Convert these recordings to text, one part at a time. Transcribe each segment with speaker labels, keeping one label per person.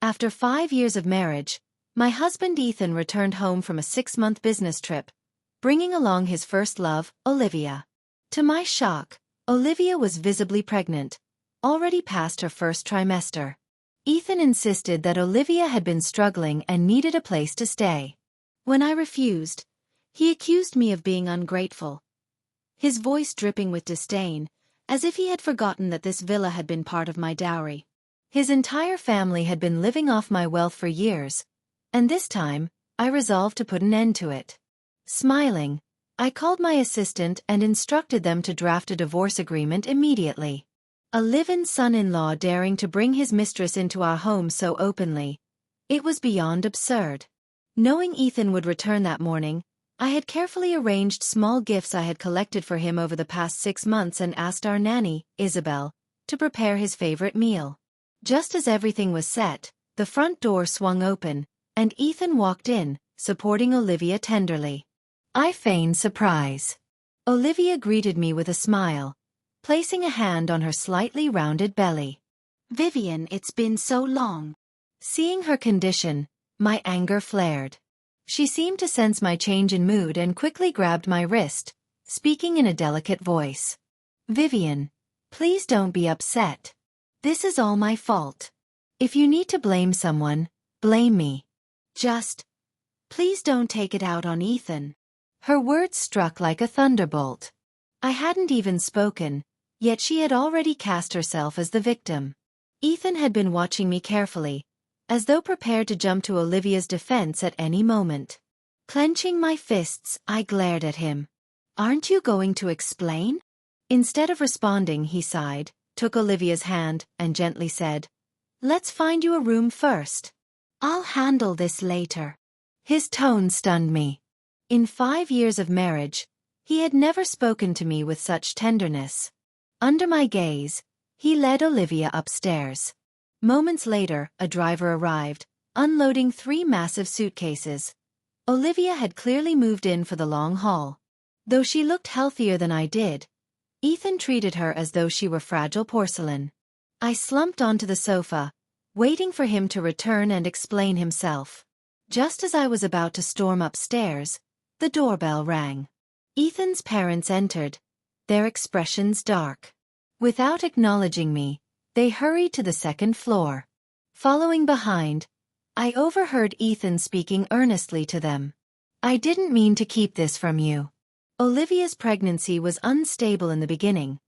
Speaker 1: After 5 years of marriage, my husband Ethan returned home from a 6-month business trip, bringing along his first love, Olivia. To my shock, Olivia was visibly pregnant, already past her first trimester. Ethan insisted that Olivia had been struggling and needed a place to stay. When I refused, he accused me of being ungrateful, his voice dripping with disdain, as if he had forgotten that this villa had been part of my dowry. His entire family had been living off my wealth for years, and this time, I resolved to put an end to it. Smiling, I called my assistant and instructed them to draft a divorce agreement immediately. A live-in son-in-law daring to bring his mistress into our home so openly. It was beyond absurd. Knowing Ethan would return that morning, I had carefully arranged small gifts I had collected for him over the past 6 months and asked our nanny, Isabel, to prepare his favorite meal. Just as everything was set, the front door swung open, and Ethan walked in, supporting Olivia tenderly. I feigned surprise. Olivia greeted me with a smile, placing a hand on her slightly rounded belly. "Vivian, it's been so long." Seeing her condition, my anger flared. She seemed to sense my change in mood and quickly grabbed my wrist, speaking in a delicate voice. "Vivian, please don't be upset. This is all my fault. If you need to blame someone, blame me. Just, please don't take it out on Ethan." Her words struck like a thunderbolt. I hadn't even spoken, yet she had already cast herself as the victim. Ethan had been watching me carefully, as though prepared to jump to Olivia's defense at any moment. Clenching my fists, I glared at him. "Aren't you going to explain?" Instead of responding, he sighed, took Olivia's hand, and gently said, "Let's find you a room first. I'll handle this later." His tone stunned me. In 5 years of marriage, he had never spoken to me with such tenderness. Under my gaze, he led Olivia upstairs. Moments later, a driver arrived, unloading 3 massive suitcases. Olivia had clearly moved in for the long haul. Though she looked healthier than I did, Ethan treated her as though she were fragile porcelain. I slumped onto the sofa, waiting for him to return and explain himself. Just as I was about to storm upstairs, the doorbell rang. Ethan's parents entered, their expressions dark. Without acknowledging me, they hurried to the second floor. Following behind, I overheard Ethan speaking earnestly to them. "I didn't mean to keep this from you. Olivia's pregnancy was unstable in the beginning,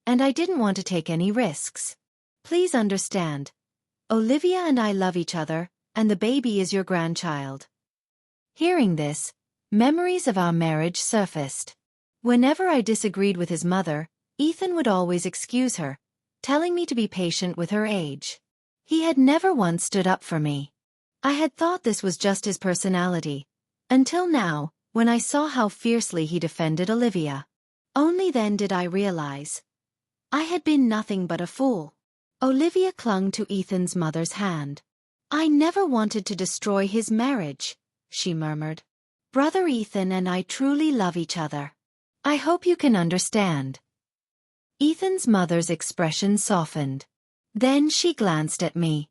Speaker 1: and I didn't want to take any risks. Please understand. Olivia and I love each other, and the baby is your grandchild." Hearing this, memories of our marriage surfaced. Whenever I disagreed with his mother, Ethan would always excuse her, telling me to be patient with her age. He had never once stood up for me. I had thought this was just his personality, until now, when I saw how fiercely he defended Olivia. Only then did I realize I had been nothing but a fool. Olivia clung to Ethan's mother's hand. "I never wanted to destroy his marriage," she murmured. "Brother Ethan and I truly love each other. I hope you can understand." Ethan's mother's expression softened. Then she glanced at me.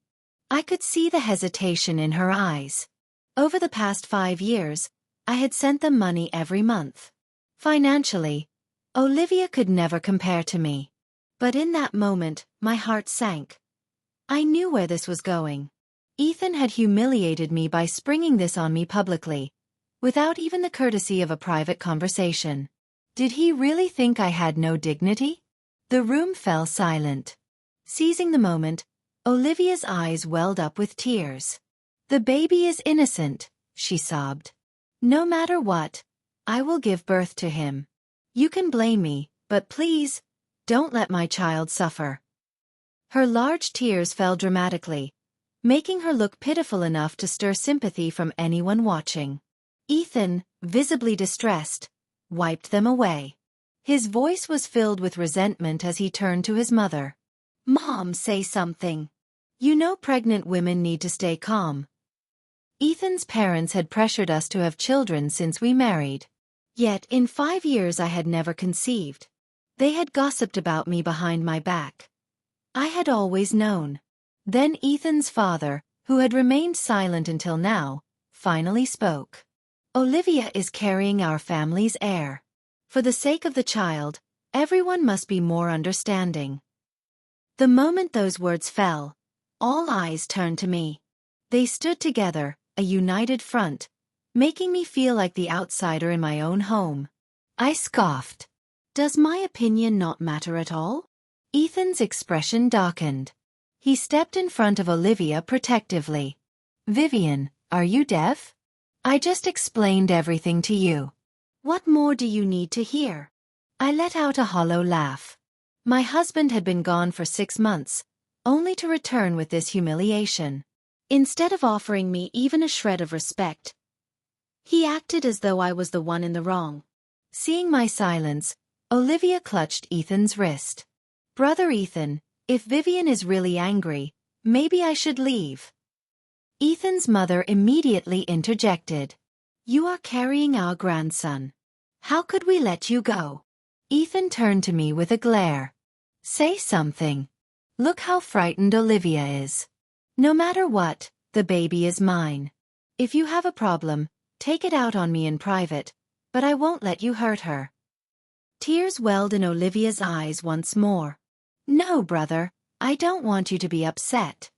Speaker 1: I could see the hesitation in her eyes. Over the past 5 years, I had sent them money every month. Financially, Olivia could never compare to me. But in that moment, my heart sank. I knew where this was going. Ethan had humiliated me by springing this on me publicly, without even the courtesy of a private conversation. Did he really think I had no dignity? The room fell silent. Seizing the moment, Olivia's eyes welled up with tears. "The baby is innocent," she sobbed. "No matter what, I will give birth to him. You can blame me, but please, don't let my child suffer." Her large tears fell dramatically, making her look pitiful enough to stir sympathy from anyone watching. Ethan, visibly distressed, wiped them away. His voice was filled with resentment as he turned to his mother. "Mom, say something. You know pregnant women need to stay calm." Ethan's parents had pressured us to have children since we married. Yet in 5 years I had never conceived. They had gossiped about me behind my back. I had always known. Then Ethan's father, who had remained silent until now, finally spoke. Olivia is carrying our family's heir. For the sake of the child, everyone must be more understanding. The moment those words fell, all eyes turned to me. They stood together, a united front, making me feel like the outsider in my own home. I scoffed. Does my opinion not matter at all? Ethan's expression darkened. He stepped in front of Olivia protectively. Vivian, are you deaf? I just explained everything to you. What more do you need to hear? I let out a hollow laugh. My husband had been gone for 6 months, only to return with this humiliation. Instead of offering me even a shred of respect, he acted as though I was the one in the wrong. Seeing my silence, Olivia clutched Ethan's wrist. Brother Ethan, if Vivian is really angry, maybe I should leave. Ethan's mother immediately interjected. You are carrying our grandson. How could we let you go? Ethan turned to me with a glare. Say something. Look how frightened Olivia is. No matter what, the baby is mine. If you have a problem, take it out on me in private, but I won't let you hurt her. Tears welled in Olivia's eyes once more. No, brother, I don't want you to be upset.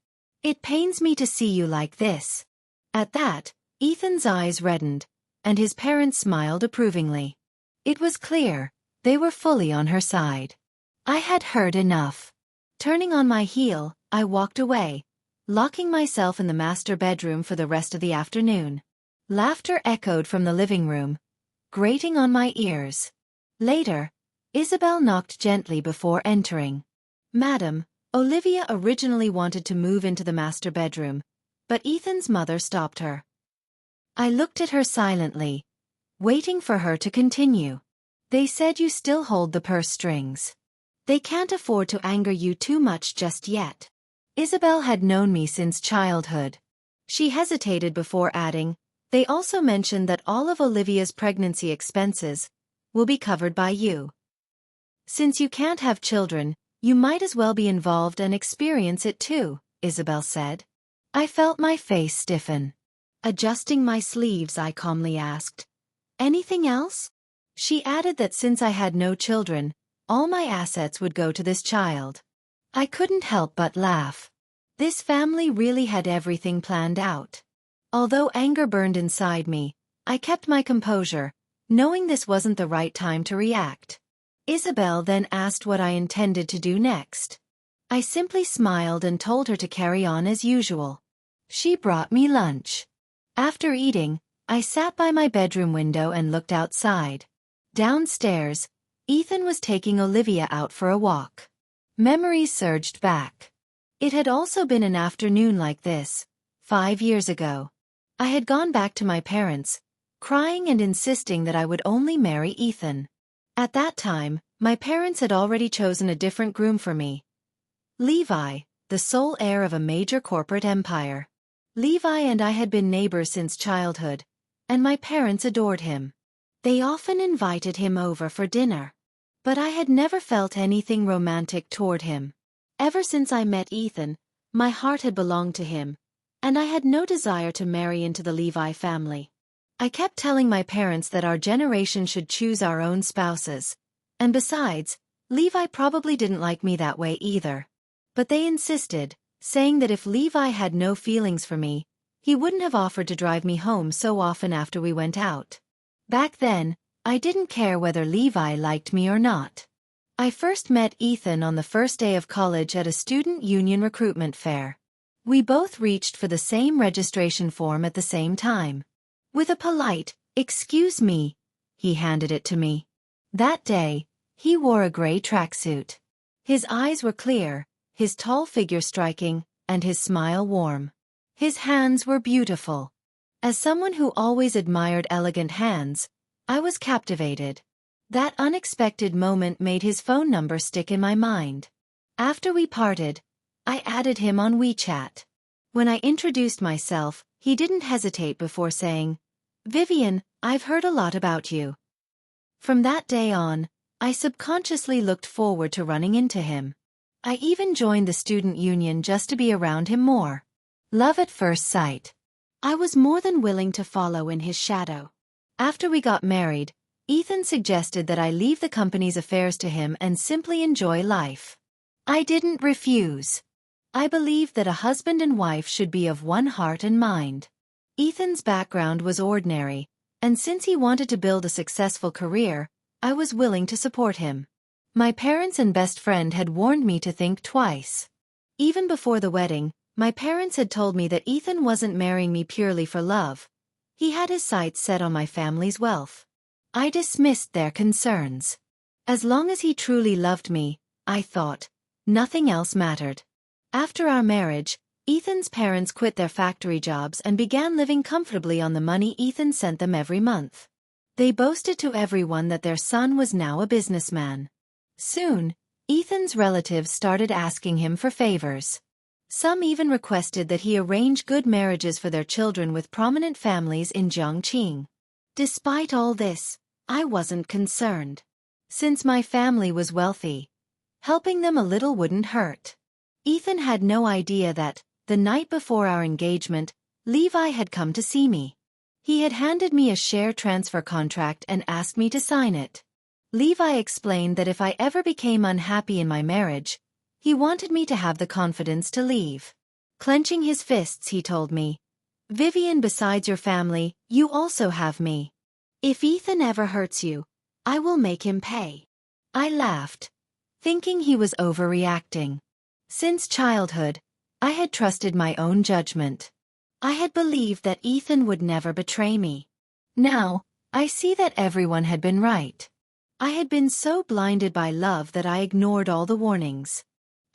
Speaker 1: It pains me to see you like this. At that, Ethan's eyes reddened, and his parents smiled approvingly. It was clear, they were fully on her side. I had heard enough. Turning on my heel, I walked away, locking myself in the master bedroom for the rest of the afternoon. Laughter echoed from the living room, grating on my ears. Later, Isabel knocked gently before entering. Madam, Olivia originally wanted to move into the master bedroom, but Ethan's mother stopped her. I looked at her silently, waiting for her to continue. They said you still hold the purse strings. They can't afford to anger you too much just yet. Isabel had known me since childhood. She hesitated before adding, they also mentioned that all of Olivia's pregnancy expenses will be covered by you. Since you can't have children, you might as well be involved and experience it too, Isabel said. I felt my face stiffen. Adjusting my sleeves, I calmly asked, anything else? She added that since I had no children, all my assets would go to this child. I couldn't help but laugh. This family really had everything planned out. Although anger burned inside me, I kept my composure, knowing this wasn't the right time to react. Isabel then asked what I intended to do next. I simply smiled and told her to carry on as usual. She brought me lunch. After eating, I sat by my bedroom window and looked outside. Downstairs, Ethan was taking Olivia out for a walk. Memories surged back. It had also been an afternoon like this, 5 years ago. I had gone back to my parents, crying and insisting that I would only marry Ethan. At that time, my parents had already chosen a different groom for me. Levi, the sole heir of a major corporate empire. Levi and I had been neighbors since childhood, and my parents adored him. They often invited him over for dinner. But I had never felt anything romantic toward him. Ever since I met Ethan, my heart had belonged to him, and I had no desire to marry into the Levi family. I kept telling my parents that our generation should choose our own spouses, and besides, Levi probably didn't like me that way either. But they insisted, saying that if Levi had no feelings for me, he wouldn't have offered to drive me home so often after we went out. Back then, I didn't care whether Levi liked me or not. I first met Ethan on the first day of college at a student union recruitment fair. We both reached for the same registration form at the same time. With a polite, "Excuse me," he handed it to me. That day, he wore a gray tracksuit. His eyes were clear, his tall figure striking, and his smile warm. His hands were beautiful. As someone who always admired elegant hands, I was captivated. That unexpected moment made his phone number stick in my mind. After we parted, I added him on WeChat. When I introduced myself, he didn't hesitate before saying, "Vivian, I've heard a lot about you." From that day on, I subconsciously looked forward to running into him. I even joined the student union just to be around him more. Love at first sight. I was more than willing to follow in his shadow. After we got married, Ethan suggested that I leave the company's affairs to him and simply enjoy life. I didn't refuse. I believed that a husband and wife should be of one heart and mind. Ethan's background was ordinary, and since he wanted to build a successful career, I was willing to support him. My parents and best friend had warned me to think twice. Even before the wedding, my parents had told me that Ethan wasn't marrying me purely for love. He had his sights set on my family's wealth. I dismissed their concerns. As long as he truly loved me, I thought, nothing else mattered. After our marriage, Ethan's parents quit their factory jobs and began living comfortably on the money Ethan sent them every month. They boasted to everyone that their son was now a businessman. Soon, Ethan's relatives started asking him for favors. Some even requested that he arrange good marriages for their children with prominent families in Chongqing. Despite all this, I wasn't concerned. Since my family was wealthy, helping them a little wouldn't hurt. Ethan had no idea that, the night before our engagement, Levi had come to see me. He had handed me a share transfer contract and asked me to sign it. Levi explained that if I ever became unhappy in my marriage, he wanted me to have the confidence to leave. Clenching his fists, he told me, "Vivian, besides your family, you also have me. If Ethan ever hurts you, I will make him pay." I laughed, thinking he was overreacting. Since childhood, I had trusted my own judgment. I had believed that Ethan would never betray me. Now, I see that everyone had been right. I had been so blinded by love that I ignored all the warnings.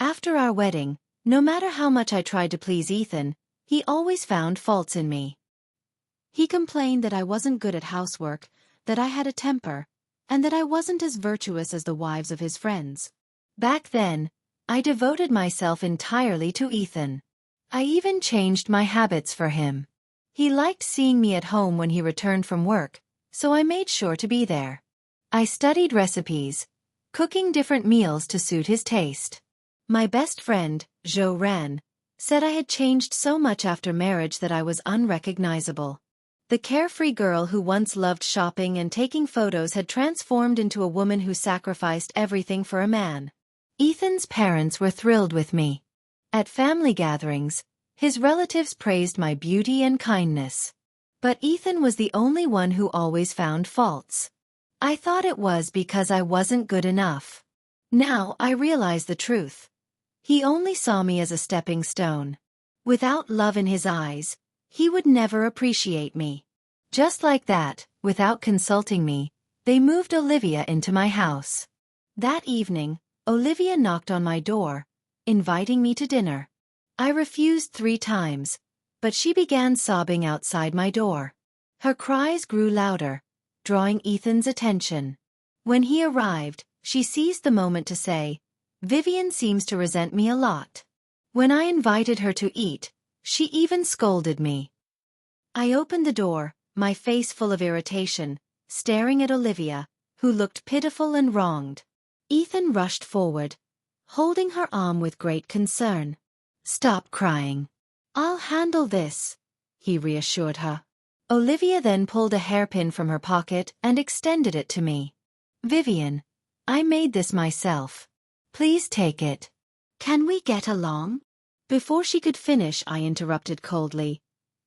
Speaker 1: After our wedding, no matter how much I tried to please Ethan, he always found faults in me. He complained that I wasn't good at housework, that I had a temper, and that I wasn't as virtuous as the wives of his friends. Back then, I devoted myself entirely to Ethan. I even changed my habits for him. He liked seeing me at home when he returned from work, so I made sure to be there. I studied recipes, cooking different meals to suit his taste. My best friend, Zhou Ran, said I had changed so much after marriage that I was unrecognizable. The carefree girl who once loved shopping and taking photos had transformed into a woman who sacrificed everything for a man. Ethan's parents were thrilled with me. At family gatherings, his relatives praised my beauty and kindness. But Ethan was the only one who always found faults. I thought it was because I wasn't good enough. Now I realize the truth. He only saw me as a stepping stone. Without love in his eyes, he would never appreciate me. Just like that, without consulting me, they moved Olivia into my house. That evening, Olivia knocked on my door, inviting me to dinner. I refused 3 times, but she began sobbing outside my door. Her cries grew louder, drawing Ethan's attention. When he arrived, she seized the moment to say, "Vivian seems to resent me a lot." When I invited her to eat, she even scolded me. I opened the door, my face full of irritation, staring at Olivia, who looked pitiful and wronged. Ethan rushed forward, holding her arm with great concern. "Stop crying. I'll handle this," he reassured her. Olivia then pulled a hairpin from her pocket and extended it to me. "Vivian, I made this myself. Please take it. Can we get along?" Before she could finish, I interrupted coldly.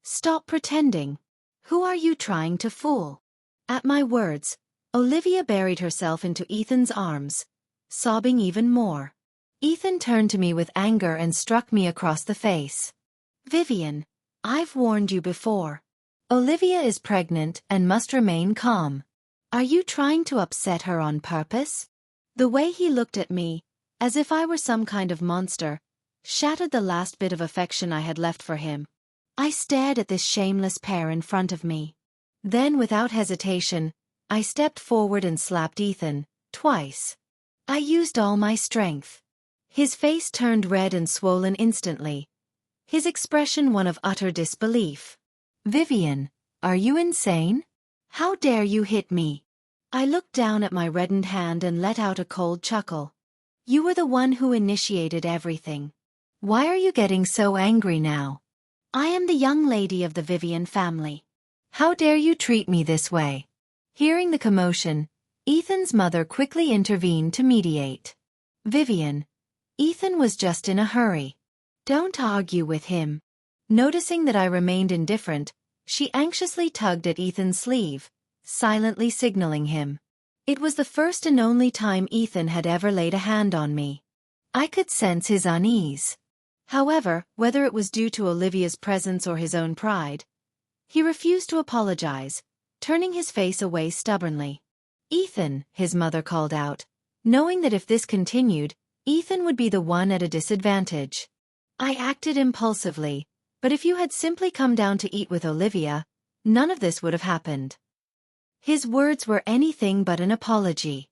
Speaker 1: "Stop pretending. Who are you trying to fool?" At my words, Olivia buried herself into Ethan's arms, sobbing even more. Ethan turned to me with anger and struck me across the face. "Vivian, I've warned you before. Olivia is pregnant and must remain calm. Are you trying to upset her on purpose?" The way he looked at me, as if I were some kind of monster, shattered the last bit of affection I had left for him. I stared at this shameless pair in front of me. Then, without hesitation, I stepped forward and slapped Ethan, twice. I used all my strength. His face turned red and swollen instantly, his expression one of utter disbelief. "Vivian, are you insane? How dare you hit me?" I looked down at my reddened hand and let out a cold chuckle. "You were the one who initiated everything. Why are you getting so angry now?" I am the young lady of the Vivian family. How dare you treat me this way? Hearing the commotion, Ethan's mother quickly intervened to mediate. Vivian, Ethan was just in a hurry. Don't argue with him. Noticing that I remained indifferent, she anxiously tugged at Ethan's sleeve, silently signaling him. It was the first and only time Ethan had ever laid a hand on me. I could sense his unease. However, whether it was due to Olivia's presence or his own pride, he refused to apologize, turning his face away stubbornly. Ethan, his mother called out, knowing that if this continued, Ethan would be the one at a disadvantage. I acted impulsively, but if you had simply come down to eat with Olivia, none of this would have happened. His words were anything but an apology.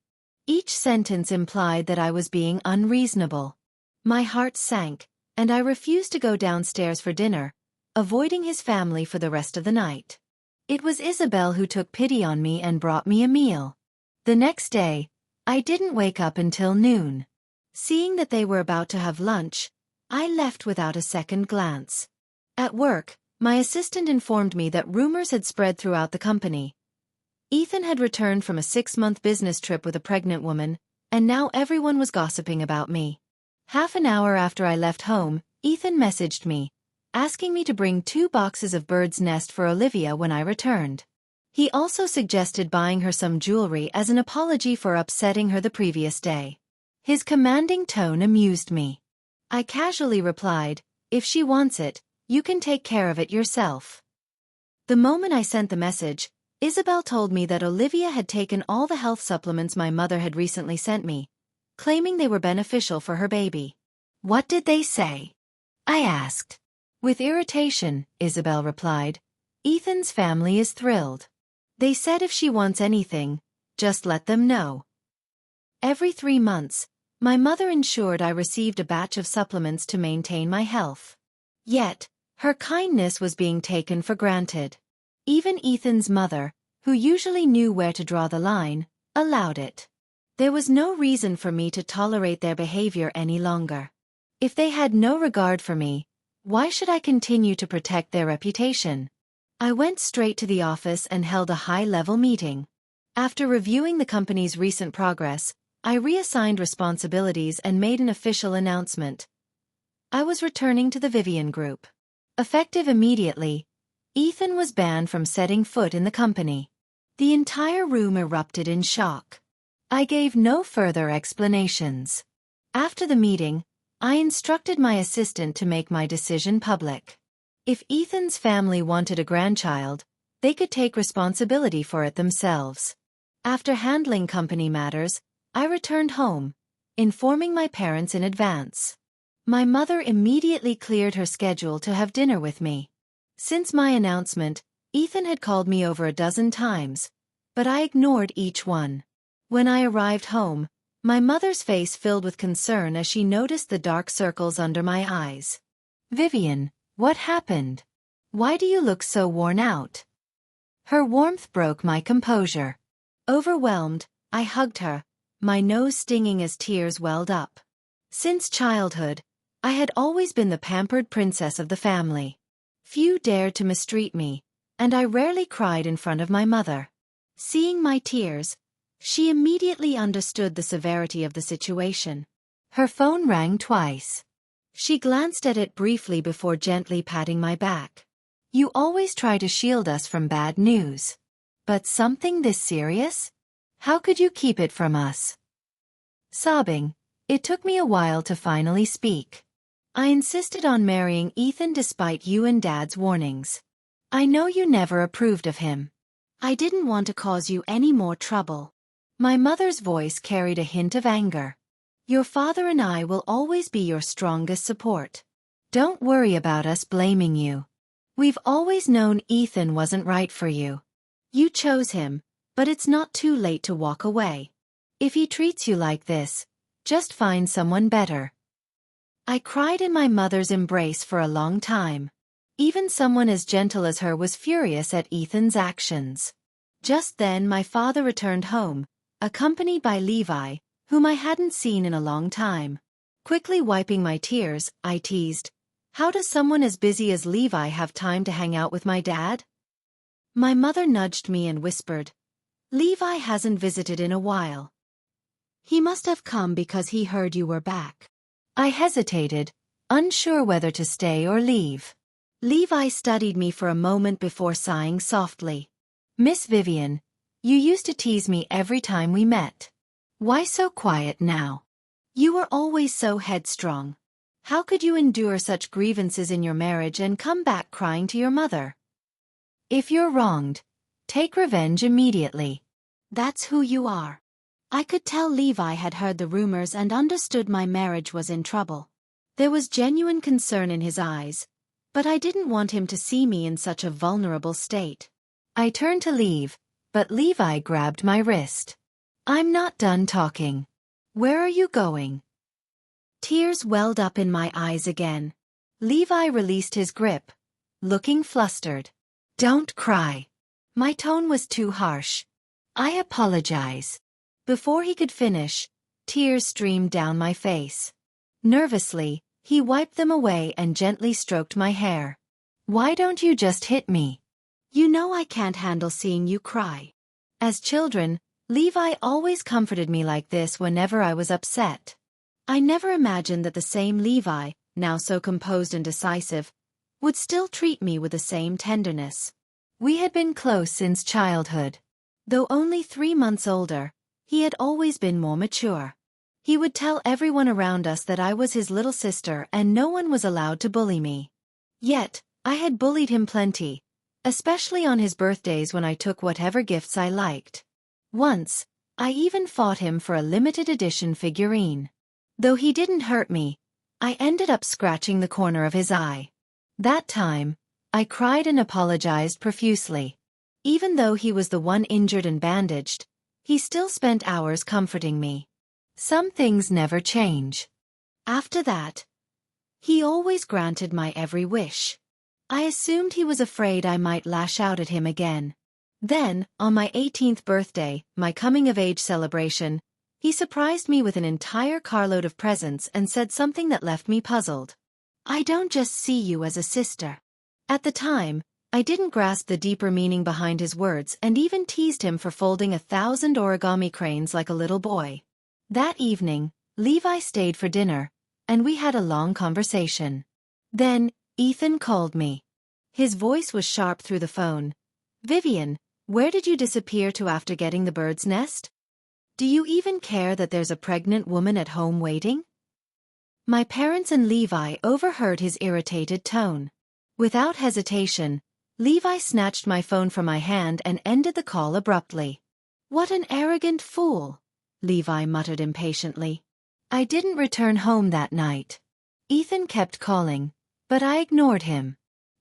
Speaker 1: Each sentence implied that I was being unreasonable. My heart sank, and I refused to go downstairs for dinner, avoiding his family for the rest of the night. It was Isabel who took pity on me and brought me a meal. The next day, I didn't wake up until noon. Seeing that they were about to have lunch, I left without a second glance. At work, my assistant informed me that rumors had spread throughout the company. Ethan had returned from a 6-month business trip with a pregnant woman, and now everyone was gossiping about me. Half an hour after I left home, Ethan messaged me, asking me to bring 2 boxes of bird's nest for Olivia when I returned. He also suggested buying her some jewelry as an apology for upsetting her the previous day. His commanding tone amused me. I casually replied, "If she wants it, you can take care of it yourself." The moment I sent the message, Isabel told me that Olivia had taken all the health supplements my mother had recently sent me, claiming they were beneficial for her baby. "What did they say?" I asked. With irritation, Isabel replied, "Ethan's family is thrilled. They said if she wants anything, just let them know." Every 3 months, my mother ensured I received a batch of supplements to maintain my health. Yet, her kindness was being taken for granted. Even Ethan's mother, who usually knew where to draw the line, allowed it. There was no reason for me to tolerate their behavior any longer. If they had no regard for me, why should I continue to protect their reputation? I went straight to the office and held a high-level meeting. After reviewing the company's recent progress, I reassigned responsibilities and made an official announcement. I was returning to the Vivian Group. Effective immediately, Ethan was banned from setting foot in the company. The entire room erupted in shock. I gave no further explanations. After the meeting, I instructed my assistant to make my decision public. If Ethan's family wanted a grandchild, they could take responsibility for it themselves. After handling company matters, I returned home, informing my parents in advance. My mother immediately cleared her schedule to have dinner with me. Since my announcement, Ethan had called me over a dozen times, but I ignored each one. When I arrived home, my mother's face filled with concern as she noticed the dark circles under my eyes. "Vivian, what happened? Why do you look so worn out?" Her warmth broke my composure. Overwhelmed, I hugged her, my nose stinging as tears welled up. Since childhood, I had always been the pampered princess of the family. Few dared to mistreat me, and I rarely cried in front of my mother. Seeing my tears, she immediately understood the severity of the situation. Her phone rang twice. She glanced at it briefly before gently patting my back. "You always try to shield us from bad news. But something this serious? How could you keep it from us?" Sobbing, it took me a while to finally speak. "I insisted on marrying Ethan despite you and Dad's warnings. I know you never approved of him. I didn't want to cause you any more trouble." My mother's voice carried a hint of anger. "Your father and I will always be your strongest support. Don't worry about us blaming you. We've always known Ethan wasn't right for you. You chose him, but it's not too late to walk away. If he treats you like this, just find someone better." I cried in my mother's embrace for a long time. Even someone as gentle as her was furious at Ethan's actions. Just then my father returned home, accompanied by Levi, whom I hadn't seen in a long time. Quickly wiping my tears, I teased, How does someone as busy as Levi have time to hang out with my dad? My mother nudged me and whispered, Levi hasn't visited in a while. He must have come because he heard you were back. I hesitated, unsure whether to stay or leave. Levi studied me for a moment before sighing softly. Miss Vivian, you used to tease me every time we met. Why so quiet now? You were always so headstrong. How could you endure such grievances in your marriage and come back crying to your mother? If you're wronged, take revenge immediately. That's who you are. I could tell Levi had heard the rumors and understood my marriage was in trouble. There was genuine concern in his eyes, but I didn't want him to see me in such a vulnerable state. I turned to leave, but Levi grabbed my wrist. I'm not done talking. Where are you going? Tears welled up in my eyes again. Levi released his grip, looking flustered. Don't cry. My tone was too harsh. I apologize. Before he could finish, tears streamed down my face. Nervously, he wiped them away and gently stroked my hair. Why don't you just hit me? You know I can't handle seeing you cry. As children, Levi always comforted me like this whenever I was upset. I never imagined that the same Levi, now so composed and decisive, would still treat me with the same tenderness. We had been close since childhood. Though only 3 months older, he had always been more mature. He would tell everyone around us that I was his little sister and no one was allowed to bully me. Yet, I had bullied him plenty, especially on his birthdays when I took whatever gifts I liked. Once, I even fought him for a limited edition figurine. Though he didn't hurt me, I ended up scratching the corner of his eye. That time, I cried and apologized profusely. Even though he was the one injured and bandaged, he still spent hours comforting me. Some things never change. After that, he always granted my every wish. I assumed he was afraid I might lash out at him again. Then, on my 18th birthday, my coming-of-age celebration, he surprised me with an entire carload of presents and said something that left me puzzled. I don't just see you as a sister. At the time, I didn't grasp the deeper meaning behind his words and even teased him for folding 1,000 origami cranes like a little boy. That evening, Levi stayed for dinner, and we had a long conversation. Then, Ethan called me. His voice was sharp through the phone. Vivian, where did you disappear to after getting the bird's nest? Do you even care that there's a pregnant woman at home waiting? My parents and Levi overheard his irritated tone. Without hesitation, Levi snatched my phone from my hand and ended the call abruptly. What an arrogant fool, Levi muttered impatiently. I didn't return home that night. Ethan kept calling, but I ignored him.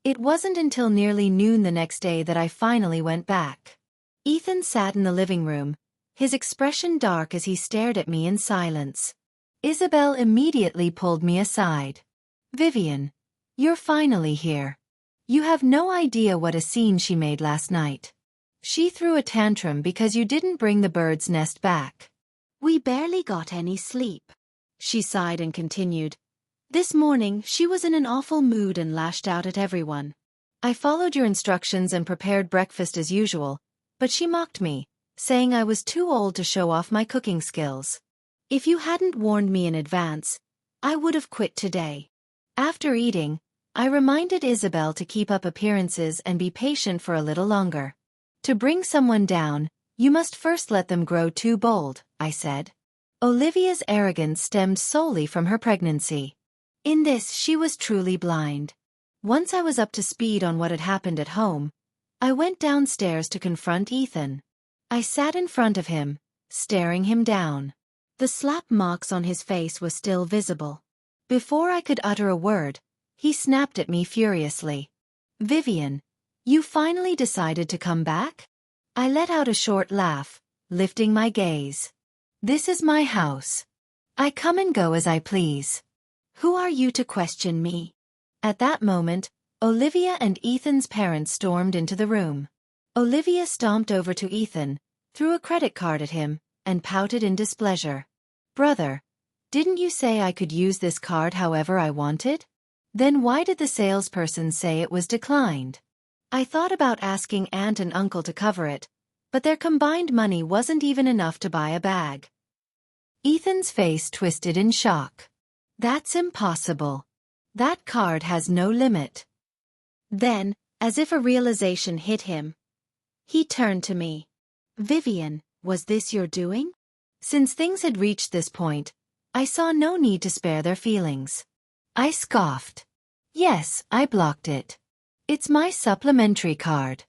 Speaker 1: It wasn't until nearly noon the next day that I finally went back. Ethan sat in the living room, his expression dark as he stared at me in silence. Isabel immediately pulled me aside. Vivian, you're finally here. You have no idea what a scene she made last night. She threw a tantrum because you didn't bring the bird's nest back. We barely got any sleep. She sighed and continued. This morning she was in an awful mood and lashed out at everyone. I followed your instructions and prepared breakfast as usual, but she mocked me, saying I was too old to show off my cooking skills. If you hadn't warned me in advance, I would have quit today. After eating, I reminded Isabel to keep up appearances and be patient for a little longer. To bring someone down, you must first let them grow too bold, I said. Olivia's arrogance stemmed solely from her pregnancy. In this she was truly blind. Once I was up to speed on what had happened at home, I went downstairs to confront Ethan. I sat in front of him, staring him down. The slap marks on his face were still visible. Before I could utter a word, he snapped at me furiously. Vivian, you finally decided to come back? I let out a short laugh, lifting my gaze. This is my house. I come and go as I please. Who are you to question me? At that moment, Olivia and Ethan's parents stormed into the room. Olivia stomped over to Ethan, threw a credit card at him, and pouted in displeasure. Brother, didn't you say I could use this card however I wanted? Then why did the salesperson say it was declined? I thought about asking aunt and uncle to cover it, but their combined money wasn't even enough to buy a bag. Ethan's face twisted in shock. That's impossible. That card has no limit. Then, as if a realization hit him, he turned to me. Vivian, was this your doing? Since things had reached this point, I saw no need to spare their feelings. I scoffed. Yes, I blocked it. It's my supplementary card.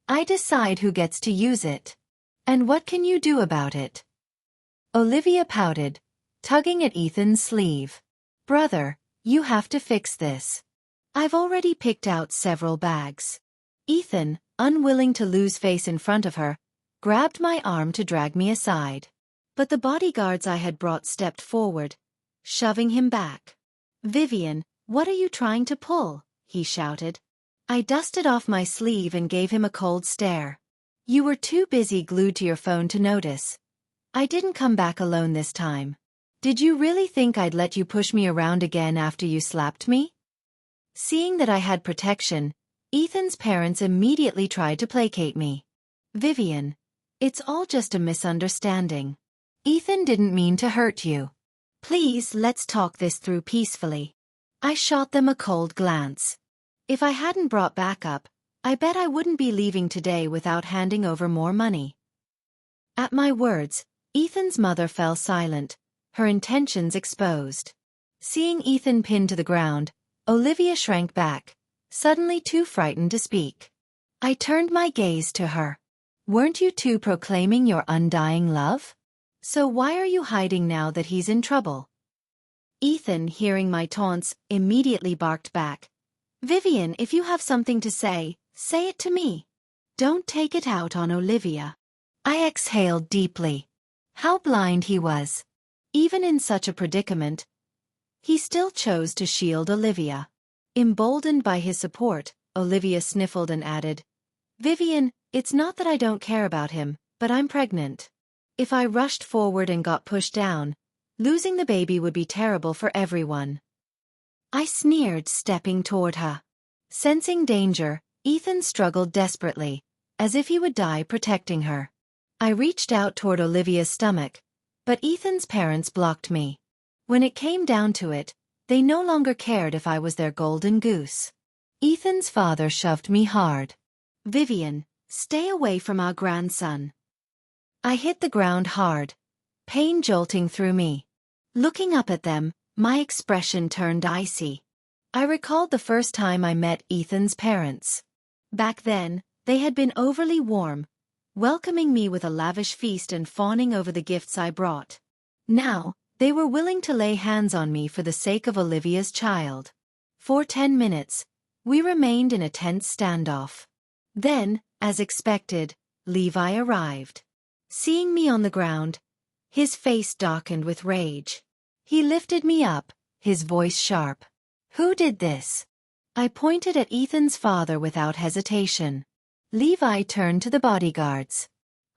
Speaker 1: I decide who gets to use it. And what can you do about it? Olivia pouted, tugging at Ethan's sleeve. Brother, you have to fix this. I've already picked out several bags. Ethan, unwilling to lose face in front of her, grabbed my arm to drag me aside. But the bodyguards I had brought stepped forward, shoving him back. Vivian, what are you trying to pull? He shouted. I dusted off my sleeve and gave him a cold stare. You were too busy glued to your phone to notice. I didn't come back alone this time. Did you really think I'd let you push me around again after you slapped me? Seeing that I had protection, Ethan's parents immediately tried to placate me. Vivian, it's all just a misunderstanding. Ethan didn't mean to hurt you. Please, let's talk this through peacefully. I shot them a cold glance. If I hadn't brought backup, I bet I wouldn't be leaving today without handing over more money. At my words, Ethan's mother fell silent, her intentions exposed. Seeing Ethan pinned to the ground, Olivia shrank back, suddenly too frightened to speak. I turned my gaze to her. Weren't you two proclaiming your undying love? So why are you hiding now that he's in trouble? Ethan, hearing my taunts, immediately barked back. Vivian, if you have something to say it to me. Don't take it out on Olivia. I exhaled deeply. How blind he was. Even in such a predicament, he still chose to shield Olivia. Emboldened by his support, Olivia sniffled and added, Vivian, it's not that I don't care about him, but I'm pregnant. If I rushed forward and got pushed down, losing the baby would be terrible for everyone. I sneered, stepping toward her. Sensing danger, Ethan struggled desperately, as if he would die protecting her. I reached out toward Olivia's stomach, but Ethan's parents blocked me. When it came down to it, they no longer cared if I was their golden goose. Ethan's father shoved me hard. Vivian, stay away from our grandson. I hit the ground hard, pain jolting through me. Looking up at them, my expression turned icy. I recalled the first time I met Ethan's parents. Back then, they had been overly warm, welcoming me with a lavish feast and fawning over the gifts I brought. Now, they were willing to lay hands on me for the sake of Olivia's child. For 10 minutes, we remained in a tense standoff. Then, as expected, Levi arrived. Seeing me on the ground, his face darkened with rage. He lifted me up, his voice sharp. Who did this? I pointed at Ethan's father without hesitation. Levi turned to the bodyguards.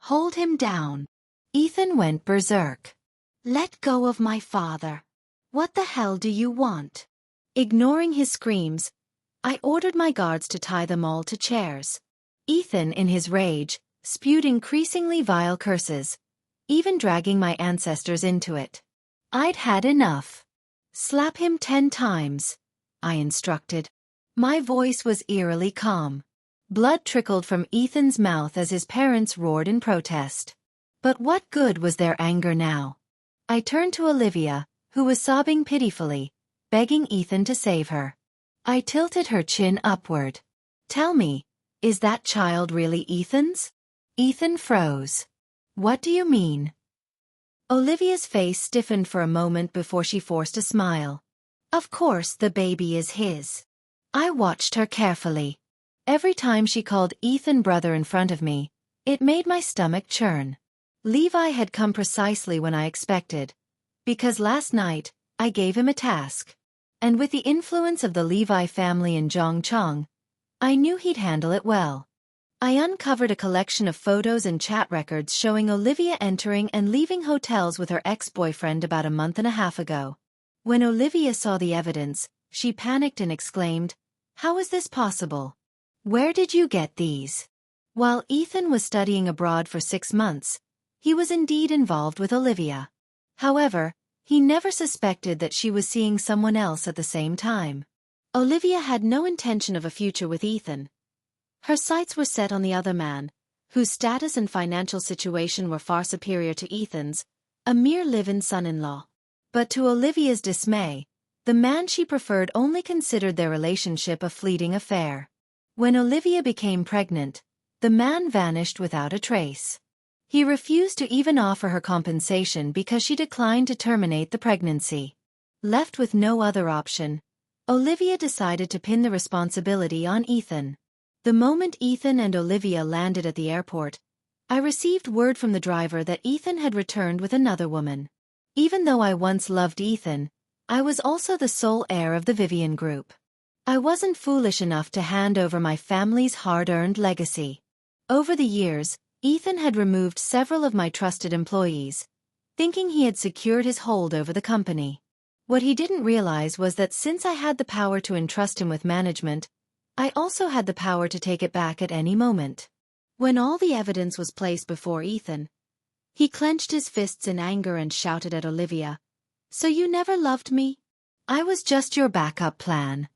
Speaker 1: Hold him down. Ethan went berserk. Let go of my father. What the hell do you want? Ignoring his screams, I ordered my guards to tie them all to chairs. Ethan, in his rage, spewed increasingly vile curses, even dragging my ancestors into it. I'd had enough. Slap him 10 times, I instructed. My voice was eerily calm. Blood trickled from Ethan's mouth as his parents roared in protest. But what good was their anger now? I turned to Olivia, who was sobbing pitifully, begging Ethan to save her. I tilted her chin upward. Tell me, is that child really Ethan's? Ethan froze. What do you mean? Olivia's face stiffened for a moment before she forced a smile. Of course the baby is his. I watched her carefully. Every time she called Ethan brother in front of me, it made my stomach churn. Levi had come precisely when I expected, because last night, I gave him a task. And with the influence of the Levi family in Zhongchang, I knew he'd handle it well. I uncovered a collection of photos and chat records showing Olivia entering and leaving hotels with her ex-boyfriend about a month and a half ago. When Olivia saw the evidence, she panicked and exclaimed, "How is this possible? Where did you get these?" While Ethan was studying abroad for 6 months, he was indeed involved with Olivia. However, he never suspected that she was seeing someone else at the same time. Olivia had no intention of a future with Ethan. Her sights were set on the other man, whose status and financial situation were far superior to Ethan's, a mere live-in son-in-law. But to Olivia's dismay, the man she preferred only considered their relationship a fleeting affair. When Olivia became pregnant, the man vanished without a trace. He refused to even offer her compensation because she declined to terminate the pregnancy. Left with no other option, Olivia decided to pin the responsibility on Ethan. The moment Ethan and Olivia landed at the airport, I received word from the driver that Ethan had returned with another woman. Even though I once loved Ethan, I was also the sole heir of the Vivian Group. I wasn't foolish enough to hand over my family's hard-earned legacy. Over the years, Ethan had removed several of my trusted employees, thinking he had secured his hold over the company. What he didn't realize was that since I had the power to entrust him with management, I also had the power to take it back at any moment. When all the evidence was placed before Ethan, he clenched his fists in anger and shouted at Olivia, "So you never loved me? I was just your backup plan."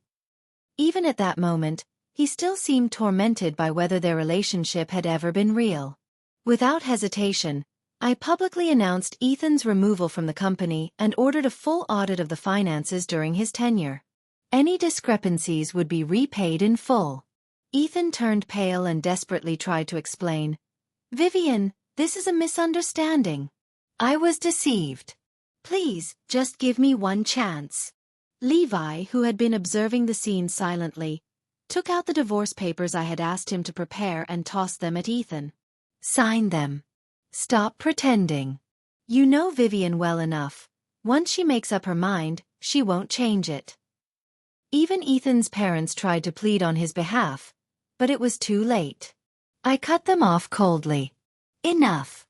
Speaker 1: Even at that moment, he still seemed tormented by whether their relationship had ever been real. Without hesitation, I publicly announced Ethan's removal from the company and ordered a full audit of the finances during his tenure. Any discrepancies would be repaid in full. Ethan turned pale and desperately tried to explain, "Vivian, this is a misunderstanding. I was deceived. Please, just give me one chance." Levi, who had been observing the scene silently, took out the divorce papers I had asked him to prepare and tossed them at Ethan. "Sign them. Stop pretending. You know Vivian well enough. Once she makes up her mind, she won't change it." Even Ethan's parents tried to plead on his behalf, but it was too late. I cut them off coldly. "Enough.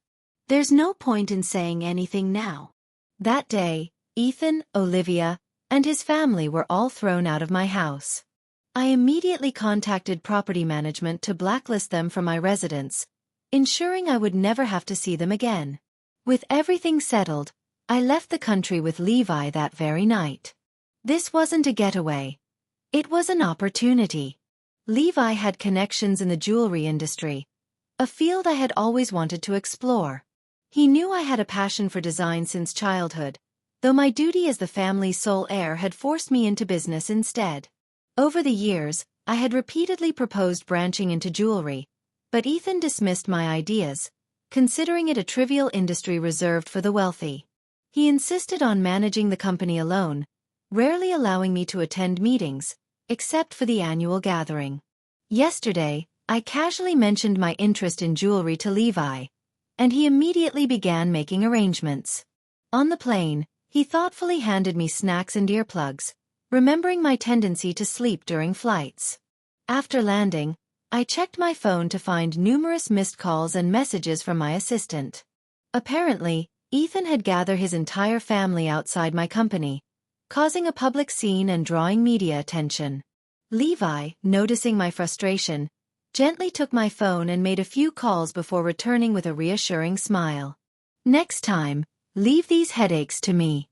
Speaker 1: There's no point in saying anything now." That day, Ethan, Olivia, and his family were all thrown out of my house. I immediately contacted property management to blacklist them from my residence, ensuring I would never have to see them again. With everything settled, I left the country with Levi that very night. This wasn't a getaway. It was an opportunity. Levi had connections in the jewelry industry, a field I had always wanted to explore. He knew I had a passion for design since childhood, though my duty as the family's sole heir had forced me into business instead. Over the years, I had repeatedly proposed branching into jewelry, but Ethan dismissed my ideas, considering it a trivial industry reserved for the wealthy. He insisted on managing the company alone, rarely allowing me to attend meetings, except for the annual gathering. Yesterday, I casually mentioned my interest in jewelry to Levi, and he immediately began making arrangements. On the plane, he thoughtfully handed me snacks and earplugs, remembering my tendency to sleep during flights. After landing, I checked my phone to find numerous missed calls and messages from my assistant. Apparently, Ethan had gathered his entire family outside my company, causing a public scene and drawing media attention. Levi, noticing my frustration, gently took my phone and made a few calls before returning with a reassuring smile. "Next time, leave these headaches to me."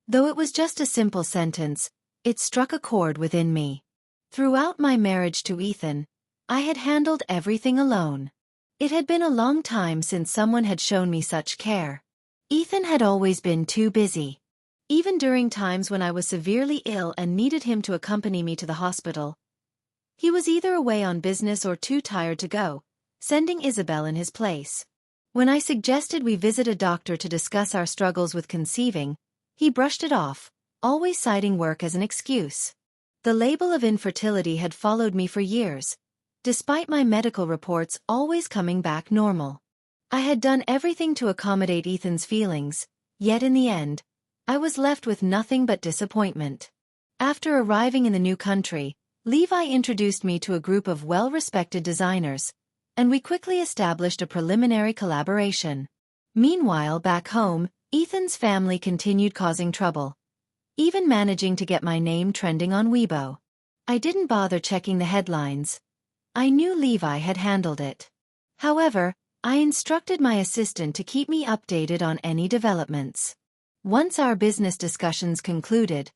Speaker 1: Though it was just a simple sentence, it struck a chord within me. Throughout my marriage to Ethan, I had handled everything alone. It had been a long time since someone had shown me such care. Ethan had always been too busy. Even during times when I was severely ill and needed him to accompany me to the hospital, he was either away on business or too tired to go, sending Isabel in his place. When I suggested we visit a doctor to discuss our struggles with conceiving, he brushed it off, always citing work as an excuse. The label of infertility had followed me for years, despite my medical reports always coming back normal. I had done everything to accommodate Ethan's feelings, yet in the end, I was left with nothing but disappointment. After arriving in the new country, Levi introduced me to a group of well-respected designers, and we quickly established a preliminary collaboration. Meanwhile, back home, Ethan's family continued causing trouble. even managing to get my name trending on Weibo. I didn't bother checking the headlines. I knew Levi had handled it. However, I instructed my assistant to keep me updated on any developments. Once our business discussions concluded,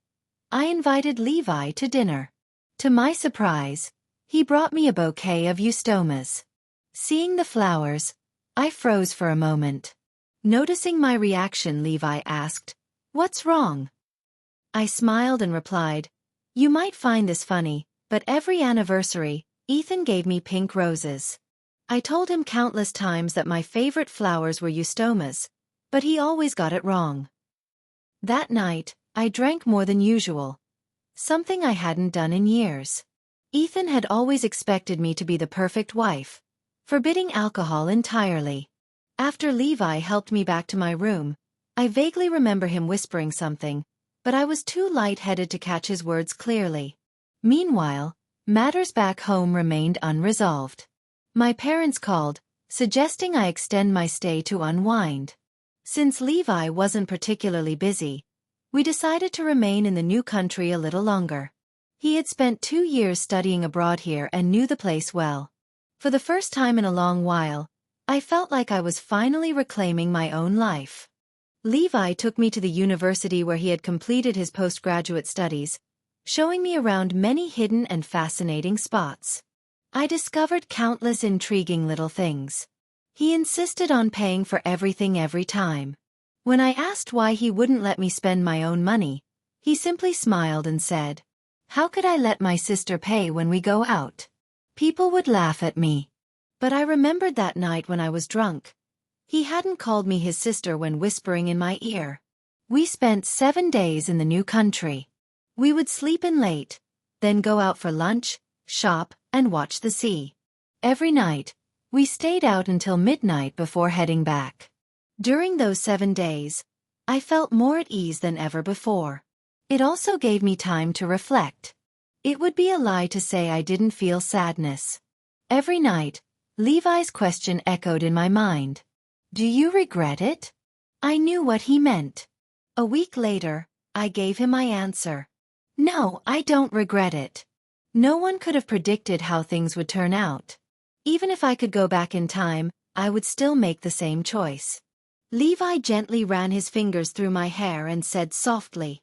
Speaker 1: I invited Levi to dinner. To my surprise, he brought me a bouquet of eustomas. Seeing the flowers, I froze for a moment. Noticing my reaction, Levi asked, "What's wrong?" I smiled and replied, "You might find this funny, but every anniversary, Ethan gave me pink roses." I told him countless times that my favorite flowers were eustomas, but he always got it wrong. That night, I drank more than usual, something I hadn't done in years. Ethan had always expected me to be the perfect wife, forbidding alcohol entirely. After Levi helped me back to my room, I vaguely remember him whispering something, but I was too lightheaded to catch his words clearly. Meanwhile, matters back home remained unresolved. My parents called, suggesting I extend my stay to unwind. Since Levi wasn't particularly busy, we decided to remain in the new country a little longer. He had spent 2 years studying abroad here and knew the place well. For the first time in a long while, I felt like I was finally reclaiming my own life. Levi took me to the university where he had completed his postgraduate studies, showing me around many hidden and fascinating spots. I discovered countless intriguing little things. He insisted on paying for everything every time. When I asked why he wouldn't let me spend my own money, he simply smiled and said, "How could I let my sister pay when we go out? People would laugh at me." But I remembered that night when I was drunk. He hadn't called me his sister when whispering in my ear. We spent 7 days in the new country. We would sleep in late, then go out for lunch, shop, and watch the sea. Every night, we stayed out until midnight before heading back. During those 7 days, I felt more at ease than ever before. It also gave me time to reflect. It would be a lie to say I didn't feel sadness. Every night, Levi's question echoed in my mind. "Do you regret it?" I knew what he meant. A week later, I gave him my answer. "No, I don't regret it." No one could have predicted how things would turn out. Even if I could go back in time, I would still make the same choice. Levi gently ran his fingers through my hair and said softly,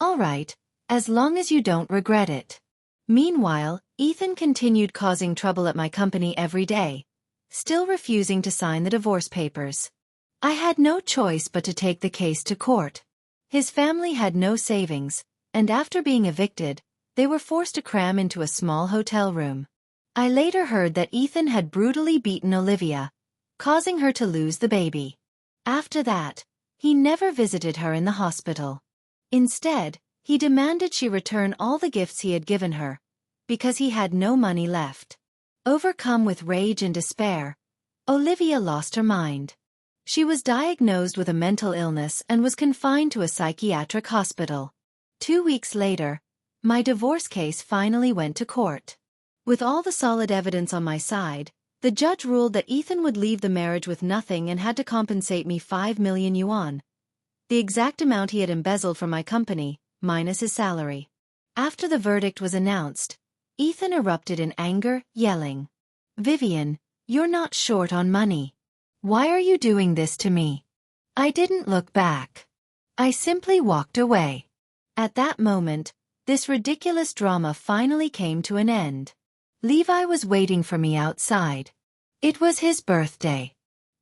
Speaker 1: "All right, as long as you don't regret it." Meanwhile, Ethan continued causing trouble at my company every day, still refusing to sign the divorce papers. I had no choice but to take the case to court. His family had no savings, and after being evicted, they were forced to cram into a small hotel room. I later heard that Ethan had brutally beaten Olivia, causing her to lose the baby. After that, he never visited her in the hospital. Instead, he demanded she return all the gifts he had given her, because he had no money left. Overcome with rage and despair, Olivia lost her mind. She was diagnosed with a mental illness and was confined to a psychiatric hospital. 2 weeks later, my divorce case finally went to court. With all the solid evidence on my side, the judge ruled that Ethan would leave the marriage with nothing and had to compensate me 5 million yuan, the exact amount he had embezzled from my company, minus his salary. After the verdict was announced, Ethan erupted in anger, yelling, "Vivian, you're not short on money. Why are you doing this to me?" I didn't look back. I simply walked away. At that moment, this ridiculous drama finally came to an end. Levi was waiting for me outside. It was his birthday.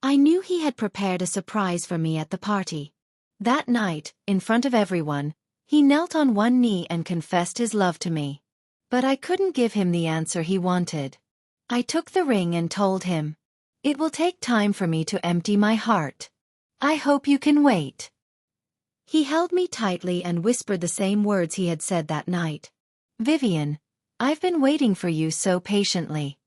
Speaker 1: I knew he had prepared a surprise for me at the party. That night, in front of everyone, he knelt on one knee and confessed his love to me. But I couldn't give him the answer he wanted. I took the ring and told him, "It will take time for me to empty my heart. I hope you can wait." He held me tightly and whispered the same words he had said that night. "Vivian, I've been waiting for you so patiently."